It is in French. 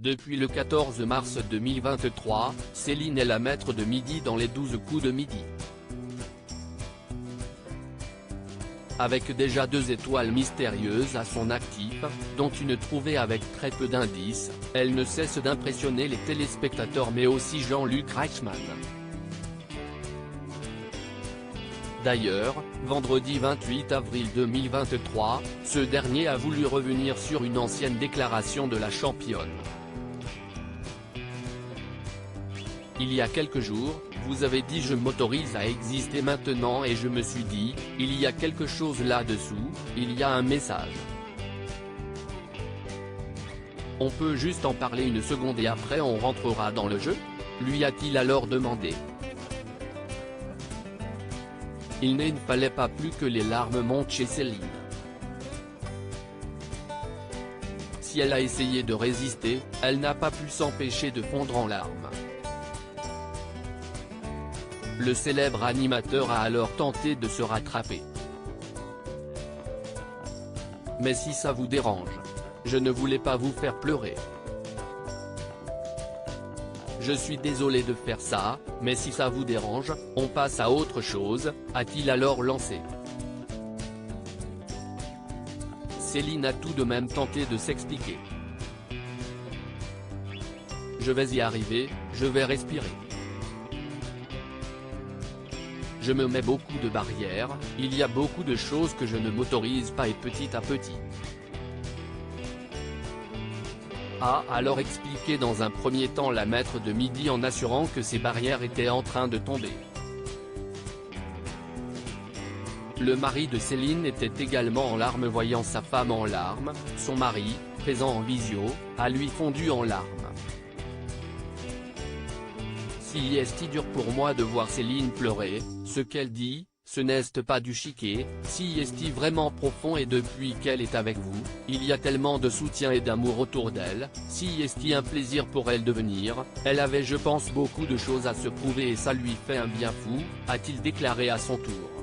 Depuis le 14 mars 2023, Céline est la maître de midi dans les 12 coups de midi. Avec déjà 2 étoiles mystérieuses à son actif, dont une trouvée avec très peu d'indices, elle ne cesse d'impressionner les téléspectateurs mais aussi Jean-Luc Reichmann. D'ailleurs, vendredi 28 avril 2023, ce dernier a voulu revenir sur une ancienne déclaration de la championne. Il y a quelques jours, vous avez dit je m'autorise à exister maintenant et je me suis dit, il y a quelque chose là-dessous, il y a un message. On peut juste en parler une seconde et après on rentrera dans le jeu ? Lui a-t-il alors demandé. Il ne fallait pas plus que les larmes montent chez Céline. Si elle a essayé de résister, elle n'a pas pu s'empêcher de fondre en larmes. Le célèbre animateur a alors tenté de se rattraper. Mais si ça vous dérange. Je ne voulais pas vous faire pleurer. Je suis désolé de faire ça, mais si ça vous dérange, on passe à autre chose, a-t-il alors lancé. Céline a tout de même tenté de s'expliquer. Je vais y arriver, je vais respirer. Je me mets beaucoup de barrières, il y a beaucoup de choses que je ne m'autorise pas et petit à petit. A alors expliqué dans un premier temps la maître de midi en assurant que ces barrières étaient en train de tomber. Le mari de Céline était également en larmes voyant sa femme en larmes, son mari, présent en visio, a lui fondu en larmes. Si est dur pour moi de voir Céline pleurer, ce qu'elle dit, ce n'est pas du chiquet, si est vraiment profond et depuis qu'elle est avec vous, il y a tellement de soutien et d'amour autour d'elle, si est un plaisir pour elle de venir, elle avait je pense beaucoup de choses à se prouver et ça lui fait un bien fou, a-t-il déclaré à son tour.